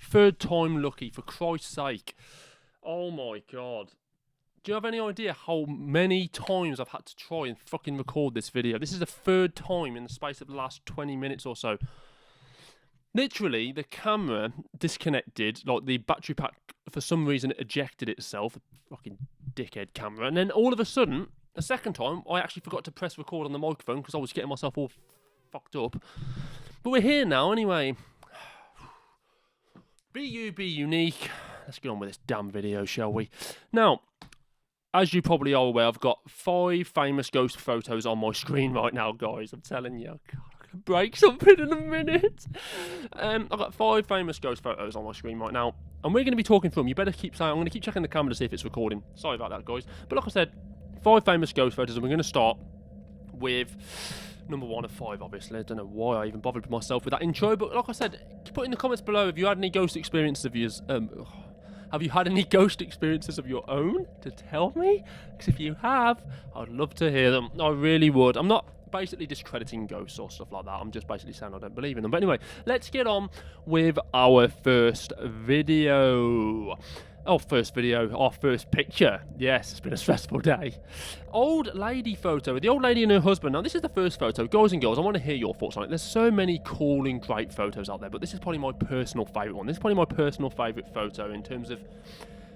Third time lucky, for Christ's sake. Oh my god. Do you have any idea how many times I've had to try and fucking record this video? This is the third time in the space of the last 20 minutes or so. Literally, the camera disconnected, like the battery pack, for some reason, ejected itself. Fucking dickhead camera. And then all of a sudden, a second time, I actually forgot to press record on the microphone because I was getting myself all fucked up. But we're here now anyway. Be you, be unique. Let's get on with this damn video, shall we? Now, as you probably are aware, I've got 5 famous ghost photos on my screen right now, guys. I'm telling you. God, I'm going to break something in a minute. I've got 5 famous ghost photos on my screen right now. And we're going to be talking through them. You better keep saying, I'm going to keep checking the camera to see if it's recording. Sorry about that, guys. But like I said, 5 famous ghost photos. And we're going to start with number 1 of 5, obviously. I don't know why I even bothered with myself with that intro. But like I said, put in the comments below if you had any ghost experiences of yours. Have you had any ghost experiences of your own to tell me? Because if you have, I'd love to hear them. I really would. I'm not basically discrediting ghosts or stuff like that. I'm just basically saying I don't believe in them. But anyway, let's get on with our first video. Our first picture. Yes, it's been a stressful day. Old lady photo. The old lady and her husband. Now, this is the first photo. Guys and girls, I want to hear your thoughts on it. There's so many cool and great photos out there, but this is probably my personal favourite one. This is probably my personal favourite photo in terms of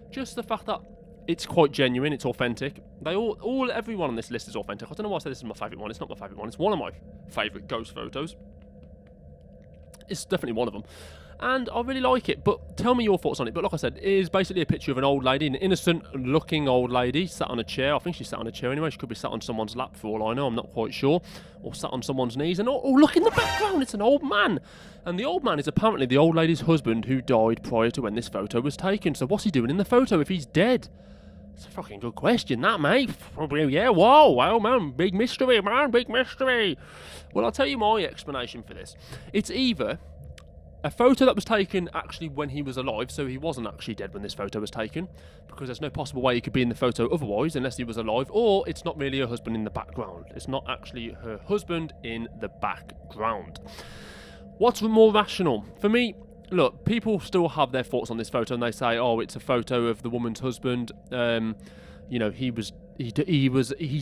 just the fact that it's quite genuine, it's authentic. Everyone on this list is authentic. I don't know why I said this is my favourite one. It's not my favourite one. It's one of my favourite ghost photos. It's definitely one of them. And I really like it, but tell me your thoughts on it. But like I said, it is basically a picture of an old lady, an innocent-looking old lady, sat on a chair. I think she's sat on a chair anyway. She could be sat on someone's lap for all I know. I'm not quite sure. Or sat on someone's knees. And oh, look in the background. It's an old man. And the old man is apparently the old lady's husband who died prior to when this photo was taken. So what's he doing in the photo if he's dead? It's a fucking good question, that, mate. Yeah, whoa, wow, man. Big mystery, man. Big mystery. Well, I'll tell you my explanation for this. It's either a photo that was taken actually when he was alive, so he wasn't actually dead when this photo was taken, because there's no possible way he could be in the photo otherwise unless he was alive, or it's not really her husband in the background. It's not actually her husband in the background. What's more rational? For me, look, people still have their thoughts on this photo and they say, oh, it's a photo of the woman's husband. You know, he's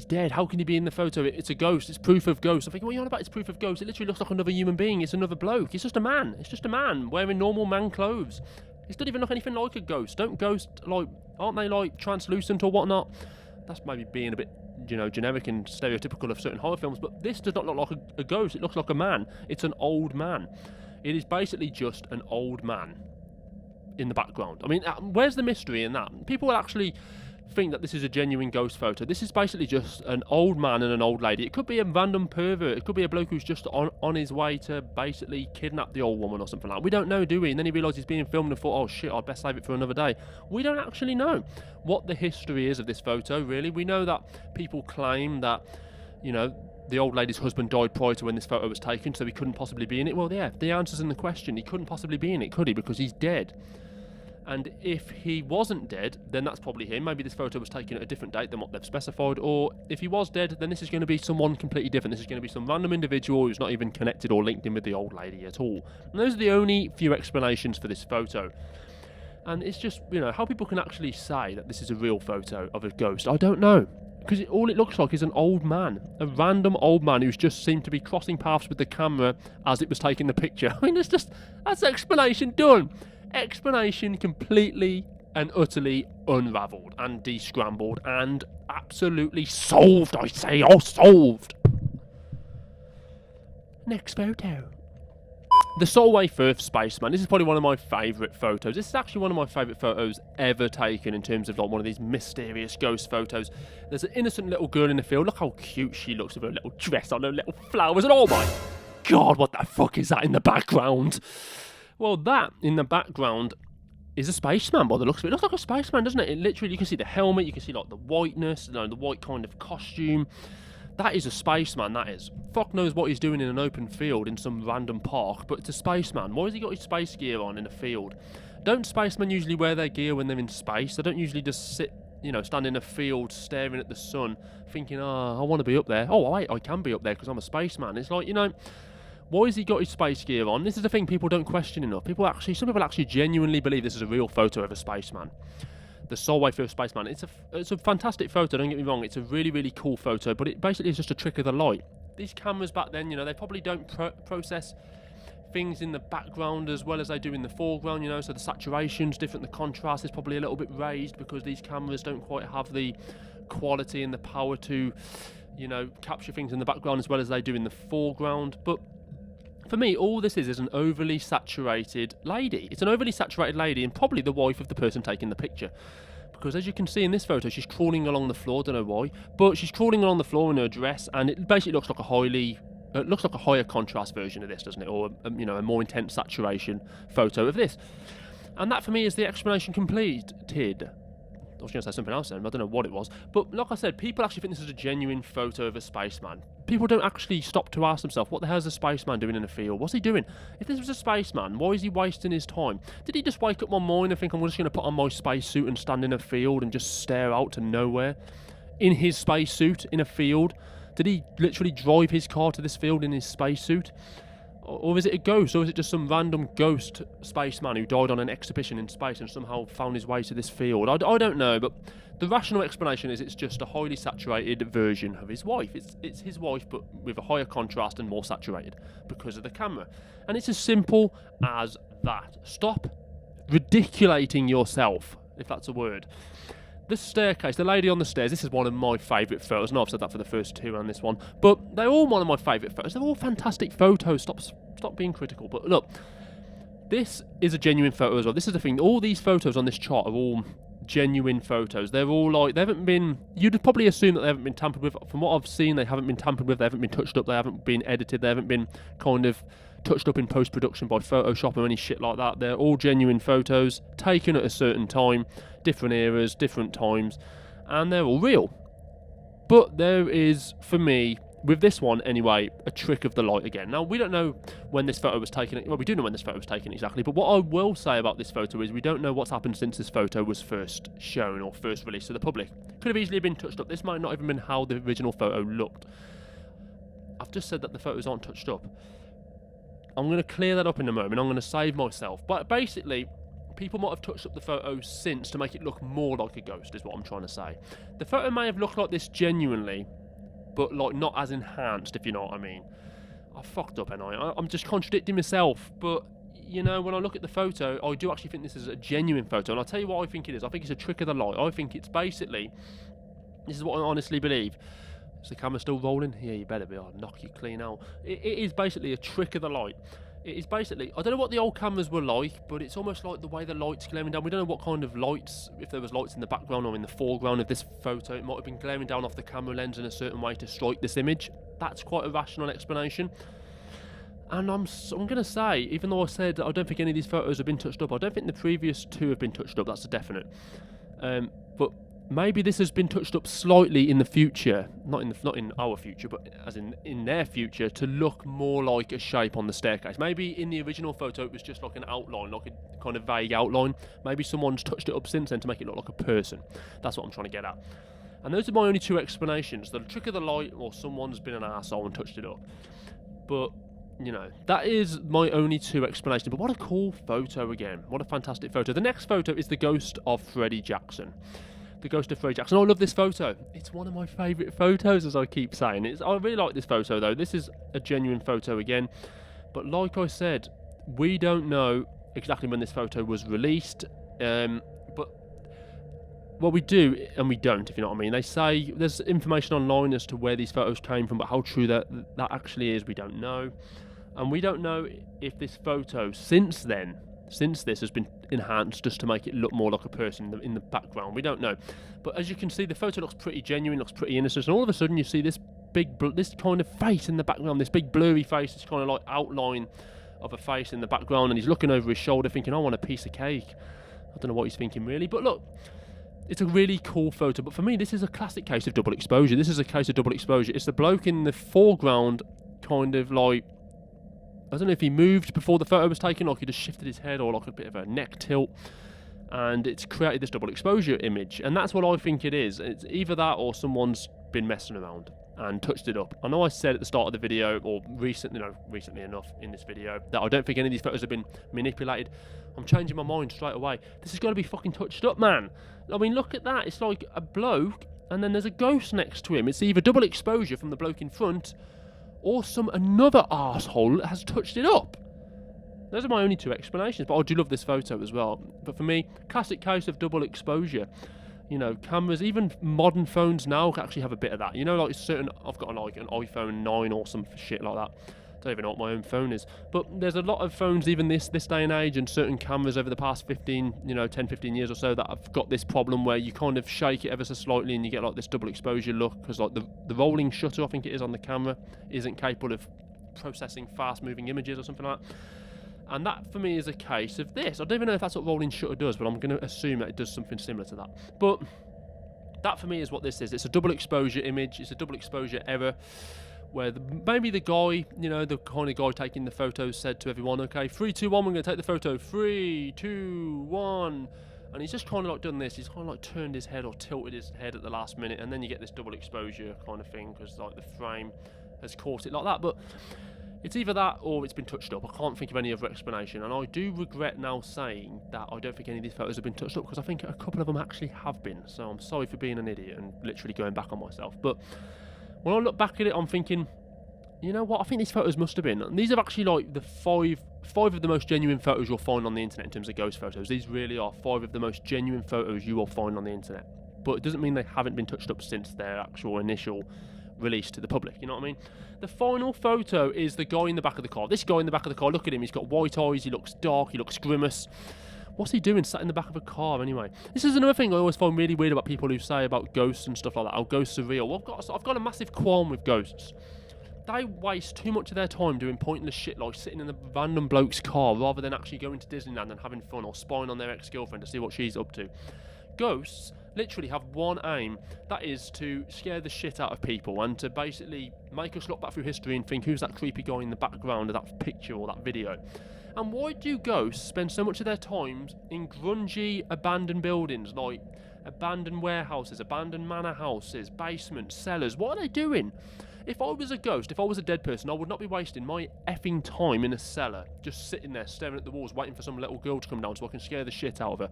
dead. How can he be in the photo? It's a ghost. It's proof of ghost. I'm thinking, what are you on about? It's proof of ghost. It literally looks like another human being. It's another bloke. It's just a man. It's just a man wearing normal man clothes. It doesn't even look anything like a ghost. Don't ghosts, aren't they like translucent or whatnot? That's maybe being a bit, generic and stereotypical of certain horror films, but this does not look like a ghost. It looks like a man. It's an old man. It is basically just an old man in the background. I mean, where's the mystery in that? People will actually think that this is a genuine ghost photo. This is basically just an old man and an old lady. It could be a random pervert. It could be a bloke who's just on his way to basically kidnap the old woman or something like that. We don't know, do we? And then he realised he's being filmed and thought, oh shit, I'd best save it for another day. We don't actually know what the history is of this photo, really. We know that people claim that, the old lady's husband died prior to when this photo was taken, so he couldn't possibly be in it. Well, yeah, the answer's in the question. He couldn't possibly be in it, could he? Because he's dead. And if he wasn't dead, then that's probably him. Maybe this photo was taken at a different date than what they've specified. Or if he was dead, then this is going to be someone completely different. This is going to be some random individual who's not even connected or linked in with the old lady at all. And those are the only few explanations for this photo. And it's just, how people can actually say that this is a real photo of a ghost, I don't know. Because all it looks like is an old man. A random old man who's just seemed to be crossing paths with the camera as it was taking the picture. I mean, that's explanation done. Explanation completely and utterly unravelled and de-scrambled and absolutely solved, I say. Oh, solved. Next photo. The Solway Firth Spaceman. This is probably one of my favourite photos. This is actually one of my favourite photos ever taken in terms of like one of these mysterious ghost photos. There's an innocent little girl in the field. Look how cute she looks with her little dress on, her little flowers, and oh my god, what the fuck is that in the background? Well, that in the background is a spaceman by the looks of it. It looks like a spaceman, doesn't it? It literally, you can see the helmet, you can see like the whiteness, the white kind of costume. That is a spaceman, that is. Fuck knows what he's doing in an open field in some random park, but it's a spaceman. Why has he got his space gear on in a field? Don't spacemen usually wear their gear when they're in space? They don't usually just sit, stand in a field staring at the sun thinking, I want to be up there. Oh, wait, I can be up there because I'm a spaceman. It's like, Why has he got his space gear on? This is the thing people don't question enough. Some people actually genuinely believe this is a real photo of a spaceman. The Solway First Spaceman. It's a fantastic photo, don't get me wrong. It's a really, really cool photo, but it basically is just a trick of the light. These cameras back then, they probably don't process things in the background as well as they do in the foreground, so the saturation's different, the contrast is probably a little bit raised because these cameras don't quite have the quality and the power to, capture things in the background as well as they do in the foreground. But for me, all this is an overly saturated lady. It's an overly saturated lady and probably the wife of the person taking the picture. Because as you can see in this photo, she's crawling along the floor, don't know why, but she's crawling along the floor in her dress, and it basically looks like a higher contrast version of this, doesn't it? Or, a more intense saturation photo of this. And that for me is the explanation completed. I was going to say something else then, I don't know what it was. But like I said, people actually think this is a genuine photo of a spaceman. People don't actually stop to ask themselves, what the hell is a spaceman doing in a field? What's he doing? If this was a spaceman, why is he wasting his time? Did he just wake up one morning and think, I'm just going to put on my spacesuit and stand in a field and just stare out to nowhere? In his spacesuit, in a field? Did he literally drive his car to this field in his spacesuit? Or is it a ghost? Or is it just some random ghost spaceman who died on an exhibition in space and somehow found his way to this field? I don't know, but the rational explanation is it's just a highly saturated version of his wife. It's his wife, but with a higher contrast and more saturated because of the camera. And it's as simple as that. Stop ridiculating yourself, if that's a word. The staircase, the lady on the stairs, this is one of my favourite photos. No, I've said that for the first two and this one. But they're all one of my favourite photos. They're all fantastic photos. Stop being critical. But look, this is a genuine photo as well. This is the thing. All these photos on this chart are all genuine photos. They're all they haven't been, you'd probably assume that they haven't been tampered with. From what I've seen, they haven't been tampered with. They haven't been touched up. They haven't been edited. They haven't been kind of touched up in post-production by Photoshop or any shit like that. They're all genuine photos taken at a certain time, different eras, different times, and they're all real. But there is, for me, with this one anyway, a trick of the light again. Now, we don't know when this photo was taken. Well, we do know when this photo was taken exactly, but what I will say about this photo is we don't know what's happened since this photo was first shown or first released to the public. Could have easily been touched up. This might not even been how the original photo looked. I've just said that the photos aren't touched up. I'm going to clear that up in a moment. I'm going to save myself. But basically, people might have touched up the photo since to make it look more like a ghost, is what I'm trying to say. The photo may have looked like this genuinely, but like not as enhanced, if you know what I mean. I fucked up, and I'm just contradicting myself. But, when I look at the photo, I do actually think this is a genuine photo. And I'll tell you what I think it is. I think it's a trick of the light. I think it's basically, this is what I honestly believe. Is the camera still rolling? Yeah, you better be. I'll knock you clean out. It is basically a trick of the light. It is basically, I don't know what the old cameras were like, but it's almost like the way the light's glaring down. We don't know what kind of lights, if there was lights in the background or in the foreground of this photo. It might have been glaring down off the camera lens in a certain way to strike this image. That's quite a rational explanation. And I'm going to say, even though I said I don't think any of these photos have been touched up, I don't think the previous two have been touched up. That's a definite. But maybe this has been touched up slightly in the future, not in our future, but as in their future, to look more like a shape on the staircase. Maybe in the original photo it was just like an outline, like a kind of vague outline. Maybe someone's touched it up since then to make it look like a person. That's what I'm trying to get at. And those are my only two explanations. The trick of the light, or someone's been an arsehole and touched it up. But, that is my only two explanations. But what a cool photo again. What a fantastic photo. The next photo is the ghost of Freddie Jackson. The Ghost of Freddie Jackson. I love this photo. It's one of my favourite photos, as I keep saying. I really like this photo, though. This is a genuine photo again. But like I said, we don't know exactly when this photo was released. But well, we do and we don't, if you know what I mean. They say there's information online as to where these photos came from, but how true that actually is, we don't know. And we don't know if this photo, since this has been enhanced just to make it look more like a person in the background. We don't know. But as you can see, the photo looks pretty genuine, looks pretty innocent. And all of a sudden you see this this kind of face in the background, this big blurry face, this kind of like outline of a face in the background. And he's looking over his shoulder thinking, I want a piece of cake. I don't know what he's thinking really. But look, it's a really cool photo. But for me, this is a classic case of double exposure. This is a case of double exposure. It's the bloke in the foreground kind of like, I don't know if he moved before the photo was taken, like he just shifted his head, or like a bit of a neck tilt, and it's created this double exposure image. And that's what I think it is. It's either that or someone's been messing around. and touched it up. I know I said at the start of the video, or recently enough in this video, that I don't think any of these photos have been manipulated. I'm changing my mind straight away. This has got to be fucking touched up, man. I mean, look at that. It's like a bloke, and then there's a ghost next to him. It's either double exposure from the bloke in front, or another arsehole has touched it up. Those are my only two explanations, but I do love this photo as well. But for me, classic case of double exposure. You know, cameras, even modern phones now actually have a bit of that. You know, like I've got like an iPhone 9 or some shit like that. I don't even know what my own phone is. But there's a lot of phones, even this day and age, and certain cameras over the past 10, 15 years or so, that have got this problem where you kind of shake it ever so slightly and you get like this double exposure look, because like the rolling shutter, I think it is, on the camera isn't capable of processing fast moving images or something like that. And that, for me, is a case of this. I don't even know if that's what rolling shutter does, but I'm going to assume that it does something similar to that. But that, for me, is what this is. It's a double exposure image. It's a double exposure error where maybe the guy, the kind of guy taking the photos said to everyone, okay, 3, 2, 1, we're going to take the photo. 3, 2, 1. And he's just kind of like done this. He's kind of like turned his head or tilted his head at the last minute. And then you get this double exposure kind of thing because like the frame has caught it like that. But it's either that or it's been touched up. I can't think of any other explanation, and I do regret now saying that I don't think any of these photos have been touched up, because I think a couple of them actually have been. So I'm sorry for being an idiot and literally going back on myself. But when I look back at it, I'm thinking, you know what? I think these photos must have been. And these are actually like the five of the most genuine photos you'll find on the internet in terms of ghost photos. These really are 5 of the most genuine photos you will find on the internet. But it doesn't mean they haven't been touched up since their actual initial released to the public, you know what I mean? The final photo is the guy in the back of the car. This guy in the back of the car, look at him, he's got white eyes, he looks dark, he looks grimace. What's he doing sat in the back of a car anyway? This is another thing I always find really weird about people who say about ghosts and stuff like that. Oh, ghosts are real. Well, I've got a massive qualm with ghosts. They waste too much of their time doing pointless shit like sitting in a random bloke's car rather than actually going to Disneyland and having fun or spying on their ex-girlfriend to see what she's up to. Ghosts literally have one aim, that is to scare the shit out of people and to basically make us look back through history and think, who's that creepy guy in the background of that picture or that video? And why do ghosts spend so much of their time in grungy abandoned buildings, like abandoned warehouses, abandoned manor houses, basements, cellars? What are they doing? If I was a ghost, if I was a dead person, I would not be wasting my effing time in a cellar, just sitting there staring at the walls, waiting for some little girl to come down so I can scare the shit out of her.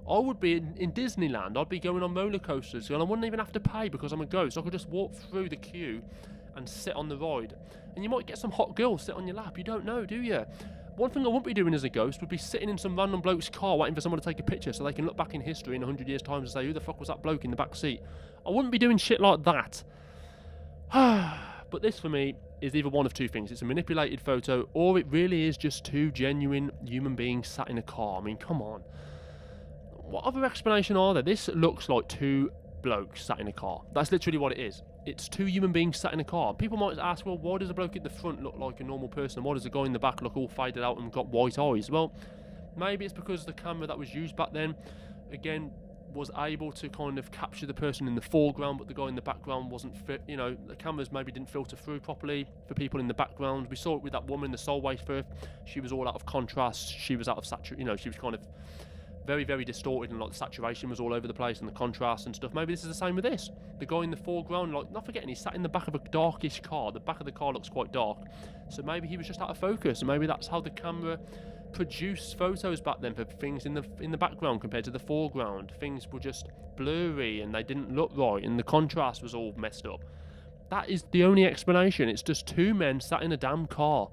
I would be in Disneyland. I'd be going on roller coasters, and I wouldn't even have to pay because I'm a ghost. I could just walk through the queue and sit on the ride. And you might get some hot girl sit on your lap. You don't know, do you? One thing I wouldn't be doing as a ghost would be sitting in some random bloke's car waiting for someone to take a picture so they can look back in history in 100 years' time and say, who the fuck was that bloke in the back seat? I wouldn't be doing shit like that. But this, for me, is either one of two things. It's a manipulated photo, or it really is just 2 genuine human beings sat in a car. I mean, come on. What other explanation are there? This looks like 2 blokes sat in a car. That's literally what it is. It's 2 human beings sat in a car. People might ask, well, why does the bloke at the front look like a normal person? Why does the guy in the back look all faded out and got white eyes? Well, maybe it's because the camera that was used back then, again, was able to kind of capture the person in the foreground, but the guy in the background wasn't fit. The cameras maybe didn't filter through properly for people in the background. We saw it with that woman, the Solway Firth. She was all out of contrast. She was out of saturation. She was kind of very, very distorted, and like the saturation was all over the place and the contrast and stuff. Maybe this is the same with this. The guy in the foreground, like, not forgetting, he's sat in the back of a darkish car. The back of the car looks quite dark. So maybe he was just out of focus, and maybe that's how the camera produced photos back then for things in the background compared to the foreground. Things were just blurry and they didn't look right, and the contrast was all messed up. That is the only explanation. It's just 2 men sat in a damn car.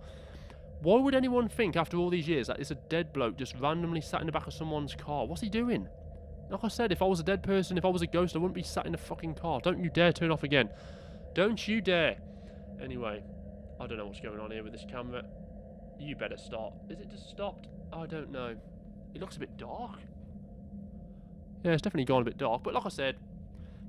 Why would anyone think after all these years that it's a dead bloke just randomly sat in the back of someone's car? What's he doing? Like I said, if I was a dead person, if I was a ghost, I wouldn't be sat in a fucking car. Don't you dare turn off again. Don't you dare. Anyway, I don't know what's going on here with this camera. You better stop. Is it just stopped? I don't know. It looks a bit dark. Yeah, it's definitely gone a bit dark. But like I said,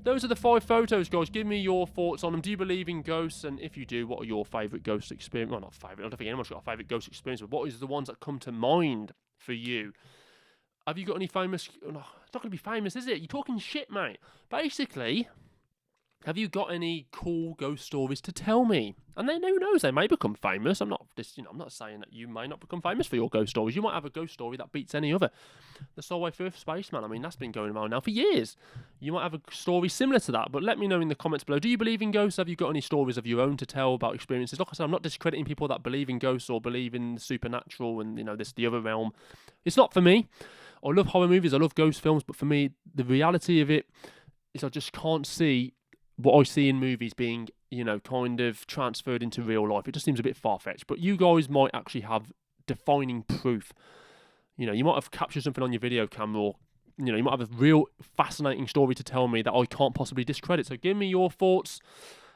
those are the 5 photos, guys. Give me your thoughts on them. Do you believe in ghosts? And if you do, what are your favourite ghost experience? Well, not favourite. I don't think anyone's got a favourite ghost experience, but what is the ones that come to mind for you? Have you got any famous... Oh, no, it's not going to be famous, is it? You're talking shit, mate. Basically, Have you got any cool ghost stories to tell me? And then who knows, they may become famous. I'm not saying that you may not become famous for your ghost stories. You might have a ghost story that beats any other. The Solway Firth Spaceman, I mean, that's been going around now for years. You might have a story similar to that, but let me know in the comments below. Do you believe in ghosts? Have you got any stories of your own to tell about experiences? Like I said, I'm not discrediting people that believe in ghosts or believe in the supernatural and, the other realm. It's not for me. I love horror movies, I love ghost films, but for me, the reality of it is I just can't see what I see in movies being, kind of transferred into real life. It just seems a bit far-fetched. But you guys might actually have defining proof. You might have captured something on your video camera, or, you might have a real fascinating story to tell me that I can't possibly discredit. So give me your thoughts.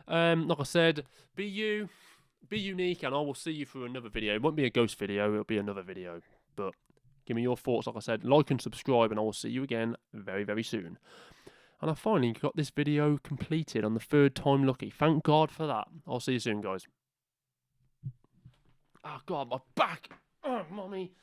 Like I said, be you, be unique, and I will see you for another video. It won't be a ghost video, it'll be another video. But give me your thoughts. Like I said, like and subscribe, and I will see you again very, very soon. And I finally got this video completed on the 3rd time lucky. Thank God for that. I'll see you soon, guys. Oh, God, my back. Oh, mommy.